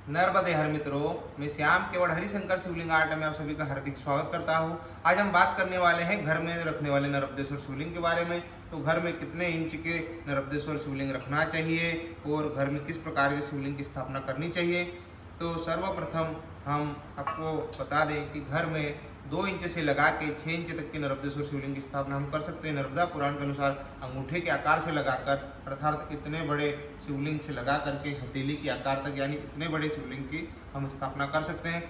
नर्मदे हर मित्रों, मैं श्याम केवल हरिशंकर शिवलिंग आर्ट में आप सभी का हार्दिक स्वागत करता हूं। आज हम बात करने वाले हैं घर में रखने वाले नर्मदेश्वर शिवलिंग के बारे में। तो घर में कितने इंच के नर्मदेश्वर शिवलिंग रखना चाहिए और घर में किस प्रकार के शिवलिंग की स्थापना करनी चाहिए। तो सर्वप्रथम हम आपको बता दें कि घर में 2 इंच से लगा के 6 इंच तक के नर्मदेश्वर शिवलिंग की स्थापना हम कर सकते हैं। नर्मदा पुराण के अनुसार अंगूठे के आकार से लगाकर, अर्थात इतने बड़े शिवलिंग से लगा करके हथेली के आकार तक, यानी इतने बड़े शिवलिंग की हम स्थापना कर सकते हैं।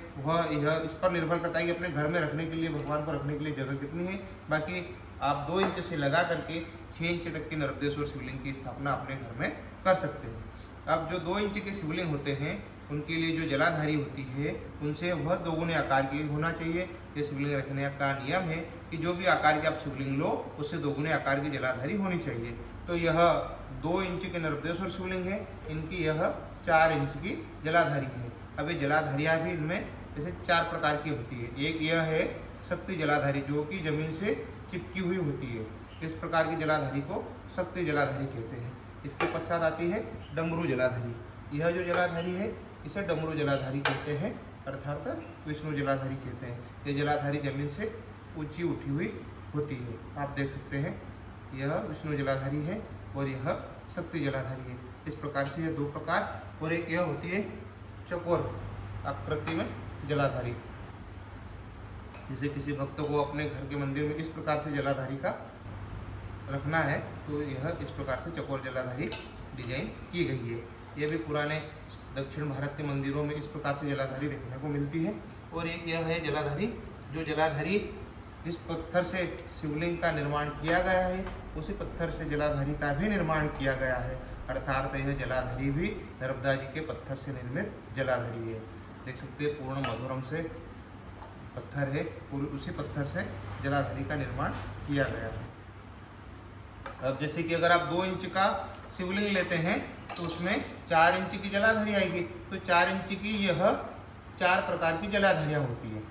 यह इस पर निर्भर करता है कि अपने घर में रखने के लिए, भगवान को रखने के लिए जगह कितनी है। बाकी आप 2 इंच से लगा करके 6 इंच तक के नर्मदेश्वर शिवलिंग की स्थापना अपने घर में कर सकते हैं। अब जो 2 इंच के शिवलिंग होते हैं उनके लिए जो जलाधारी होती है उनसे वह दोगुने आकार की होना चाहिए। ये शिवलिंग रखने का नियम है कि जो भी आकार के आप शिवलिंग लो उससे दोगुने आकार की जलाधारी होनी चाहिए। तो यह 2 इंच के नर्मदेश्वर शिवलिंग है, इनकी यह 4 इंच की जलाधारी है। अब ये जलाधारियाँ भी इनमें जैसे 4 प्रकार की होती है। एक यह है शक्ति जलाधारी, जो कि जमीन से चिपकी हुई होती है। इस प्रकार की जलाधारी को शक्ति जलाधारी कहते हैं। इसके पश्चात आती है डमरू जलाधारी। यह जो जलाधारी है इसे डमरू जलाधारी कहते हैं, अर्थात विष्णु जलाधारी कहते हैं। ये जलाधारी जमीन से ऊंची उठी हुई होती है। आप देख सकते हैं यह विष्णु जलाधारी है और यह शक्ति जलाधारी है। इस प्रकार से यह 2 प्रकार, और एक यह होती है चकोर आकृति में जलाधारी। जैसे किसी भक्त को अपने घर के मंदिर में इस प्रकार से जलाधारी का रखना है तो यह इस प्रकार से चकोर जलाधारी डिजाइन की गई है। यह भी पुराने दक्षिण भारत के मंदिरों में इस प्रकार से जलाधारी देखने को मिलती है। और एक यह है जलाधारी, जो जलाधारी जिस पत्थर से शिवलिंग का निर्माण किया गया है उसी पत्थर से जलाधारी का भी निर्माण किया गया है, अर्थात यह जलाधारी भी नर्मदा जी के पत्थर से निर्मित जलाधारी है। देख सकते हैं पूर्ण मधुरम से पत्थर है, उसी पत्थर से जलाधारी का निर्माण किया गया है। अब जैसे कि अगर आप 2 इंच का शिवलिंग लेते हैं तो उसमें 4 इंच की जलाधारी आएगी। तो 4 इंच की यह 4 प्रकार की जलाधारियाँ होती हैं।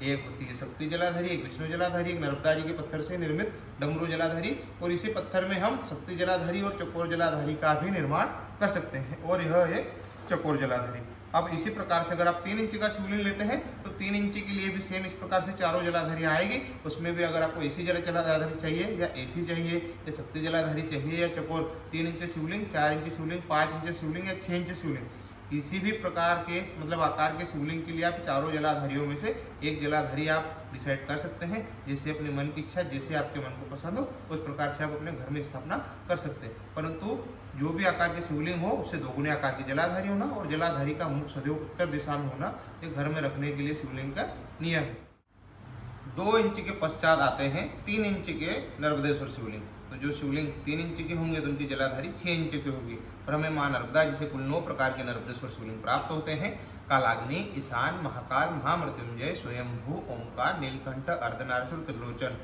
एक होती है शक्ति जलाधारी, एक विष्णु जलाधारी, एक नर्मदा जी के पत्थर से निर्मित डमरू जलाधारी, और इसी पत्थर में हम शक्ति जलाधारी और चकोर जलाधारी का भी निर्माण कर सकते हैं, और यह है चकोर जलाधारी। अब इसी प्रकार से अगर आप 3 इंच का शिवलिंग लेते हैं तो 3 इंच के लिए भी सेम इस प्रकार से चारों जलाधारियाँ आएगी। उसमें भी अगर आपको एसी जलाधारी चाहिए या एसी चाहिए या शक्ति जलाधारी चाहिए या चकोर, 3 इंच शिवलिंग, 4 इंच शिवलिंग, 5 इंच शिवलिंग या 6 इंच शिवलिंग, किसी भी प्रकार के मतलब आकार के शिवलिंग के लिए आप चारों जलाधारियों में से एक जलाधारी आप डिसाइड कर सकते हैं। जैसे अपने मन की इच्छा, जैसे आपके मन को पसंद हो उस प्रकार से आप अपने घर में स्थापना कर सकते हैं। परंतु जो भी आकार के शिवलिंग हो उससे दोगुने आकार की जलाधारी होना और जलाधारी का मुख सदैव उत्तर दिशा में होना, ये घर में रखने के लिए शिवलिंग का नियम है। 2 इंच के पश्चात आते हैं 3 इंच के नर्मदेश्वर शिवलिंग। तो जो शिवलिंग 3 इंच के होंगे तो उनकी जलाधारी 6 इंच की होगी। और हमें माँ नर्मदा जी से कुल 9 प्रकार के नर्मदेश्वर शिवलिंग प्राप्त होते हैं। कालाग्नि, ईशान, महाकाल, महामृत्युंजय, स्वयंभू, ओंकार, नीलकंठ, अर्धनारीश्वर, त्रिलोचन।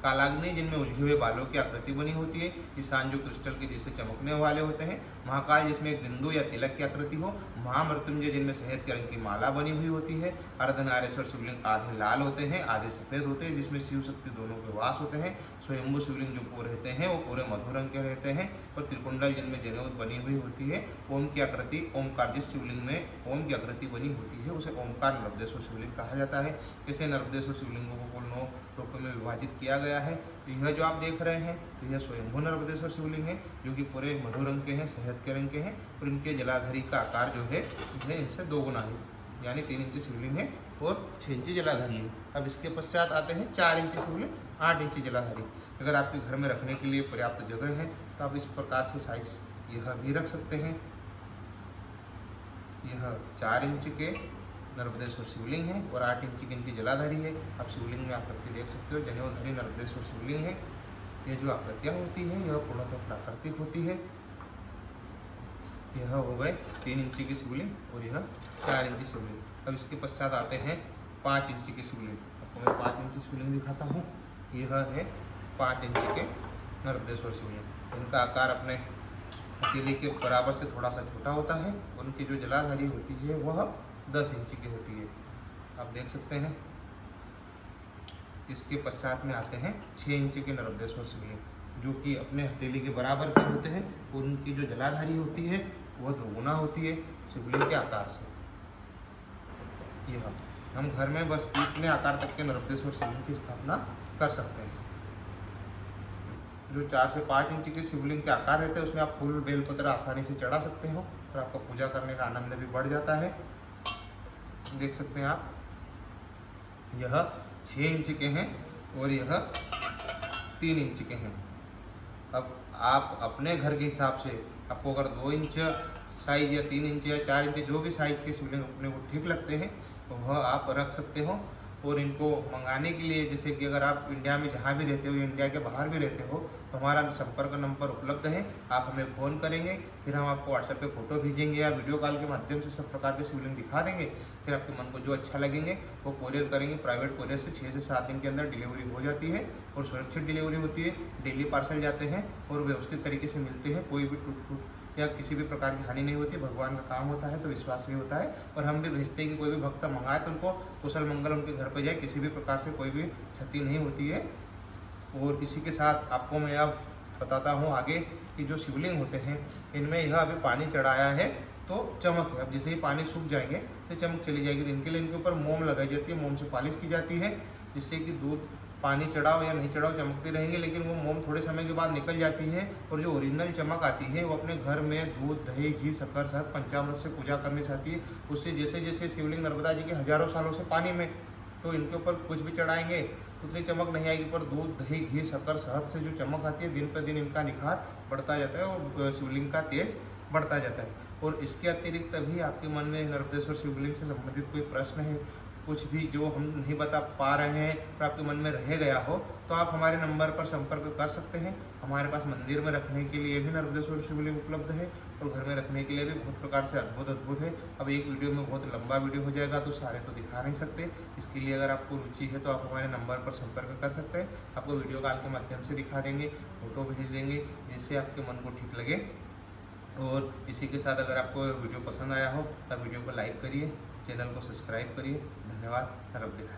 कालाग्नि जिनमें उलझे हुए बालों की आकृति बनी होती है, ईशान जो क्रिस्टल के जैसे चमकने वाले होते हैं, महाकाल जिसमें एक बिंदु या तिलक की आकृति हो, महामृत्युंजय जिनमें शहद के रंग की माला बनी हुई होती है, अर्धनारीश्वर शिवलिंग आधे लाल होते हैं आधे सफेद होते हैं जिसमें शिव शक्ति दोनों के वास होते हैं, स्वयंभू शिवलिंग जो रहते हैं वो पूरे मधुर रंग के रहते हैं, और त्रिकुंडल जिनमें जनेऊ बनी हुई होती है, ओम की आकृति, ओमकार जिस शिवलिंग में ओम की आकृति बनी होती है उसे ओमकार नर्मदेश्वर शिवलिंग कहा जाता है। इसे नर्मदेश्वर शिवलिंगों को कुल 9 रूपों में विभाजित किया गया है। तो यह जो आप देख रहे हैं तो यह स्वयंभू नर्मदेश्वर शिवलिंग है, जो कि पूरे मधुर रंग के हैं, शहद के रंग के हैं, और इनके जलाधारी का आकार जो है यह इनसे 2 गुना है, यानी 3 इंच शिवलिंग है और 6 इंच जलाधारी है। अब इसके पश्चात आते हैं 4 इंच शिवलिंग, 8 इंच जलाधारी। अगर आपके घर में रखने के लिए पर्याप्त जगह है तो आप इस प्रकार से साइज यह भी रख सकते हैं। यह 4 इंच के नर्मदेश्वर शिवलिंग है और 8 इंच की इनकी जलाधारी है। आप शिवलिंग में आकृति देख सकते हो, जनेऊधारी नर्मदेश्वर शिवलिंग है। ये जो आकृतियाँ होती हैं यह पूर्णतः प्राकृतिक होती है। यह हो गए 3 इंच की शिवलिंग और यह 4 इंच शिवलिंग। अब इसके पश्चात आते हैं 5 इंच की शिवलिंग। आपको मैं 5 इंच शिवलिंग दिखाता हूँ। यह है 5 इंच के नर्मदेश्वर शिवलिंग। इनका आकार अपने हथेली के बराबर से थोड़ा सा छोटा होता है। उनकी जो जलाधारी होती है वह 10 इंच की होती है, आप देख सकते हैं। इसके पश्चात में आते हैं 6 इंच के नर्मदेश्वर शिवलिंग, जो कि अपने हथेली के बराबर के होते हैं। उनकी जो जलाधारी होती है वह 2 गुना होती है शिवलिंग के आकार से। यह हम घर में बस इतने आकार तक के नर्मदेश्वर शिवलिंग की स्थापना कर सकते हैं। जो 4 से 5 इंच के शिवलिंग के आकार रहते हैं उसमें आप फूल बेलपत्र आसानी से चढ़ा सकते हो और आपका पूजा करने का आनंद भी बढ़ जाता है। देख सकते हैं आप, यह 6 इंच के हैं और यह 3 इंच के हैं। अब आप अपने घर के हिसाब से आपको अगर 2 इंच साइज या 3 इंच या 4 इंच जो भी साइज के शिवलिंग अपने को ठीक लगते हैं तो वह आप रख सकते हो। और इनको मंगाने के लिए, जैसे कि अगर आप इंडिया में जहाँ भी रहते हो या इंडिया के बाहर भी रहते हो तो हमारा संपर्क नंबर उपलब्ध है। आप हमें फ़ोन करेंगे, फिर हम आपको व्हाट्सएप पे फ़ोटो भेजेंगे या वीडियो कॉल के माध्यम से सब प्रकार के शिवलिंग दिखा देंगे। फिर आपके मन को जो अच्छा लगेंगे वो कोरियर करेंगे। प्राइवेट कोरियर से 6 से 7 दिन के अंदर डिलीवरी हो जाती है और सुरक्षित डिलीवरी होती है। डेली पार्सल जाते हैं और व्यवस्थित तरीके से मिलते हैं। कोई भी टूट या किसी भी प्रकार की हानि नहीं होती। भगवान का काम होता है तो विश्वास ही होता है। और हम भी भेजते हैं कि कोई भी भक्त मंगाए तो उनको कुशल मंगल उनके घर पर जाए, किसी भी प्रकार से कोई भी क्षति नहीं होती है। और इसी के साथ आपको मैं अब बताता हूँ आगे कि जो शिवलिंग होते हैं इनमें यह अभी पानी चढ़ाया है तो चमक है। अब जैसे ही पानी सूख जाएंगे तो चमक चली जाएगी। इनके लिए इनके ऊपर मोम लगाई जाती है, मोम से पॉलिश की जाती है, जिससे कि दूध पानी चढ़ाओ या नहीं चढ़ाओ चमकती रहेंगे। लेकिन वो मोम थोड़े समय के बाद निकल जाती है और जो ओरिजिनल चमक आती है वो अपने घर में दूध, दही, घी, शक्कर, शहद, पंचामृत से पूजा करने से आती है। उससे जैसे जैसे शिवलिंग नर्मदा जी के हजारों सालों से पानी में, तो इनके ऊपर कुछ भी चढ़ाएंगे तो उतनी चमक नहीं आएगी। पर दूध, दही, घी, शक्कर, शहद से जो चमक आती है दिन पर दिन इनका निखार बढ़ता जाता है और शिवलिंग का तेज बढ़ता जाता है। और इसके अतिरिक्त भी आपके मन में नर्मदेश्वर शिवलिंग से संबंधित कोई प्रश्न है, कुछ भी जो हम नहीं बता पा रहे हैं और आपके मन में रह गया हो तो आप हमारे नंबर पर संपर्क कर सकते हैं। हमारे पास मंदिर में रखने के लिए भी नर्मदेश्वर शिवलिंग उपलब्ध है और घर में रखने के लिए भी बहुत प्रकार से अद्भुत है। अब एक वीडियो में बहुत लंबा वीडियो हो जाएगा तो सारे तो दिखा नहीं सकते। इसके लिए अगर आपको रुचि है तो आप हमारे नंबर पर संपर्क कर सकते हैं। आपको वीडियो कॉल के माध्यम से दिखा देंगे, फ़ोटो भेज देंगे, जिससे आपके मन को ठीक लगे। और इसी के साथ अगर आपको वीडियो पसंद आया हो तब वीडियो को लाइक करिए, चैनल को सब्सक्राइब करिए। धन्यवाद। नर्मदे।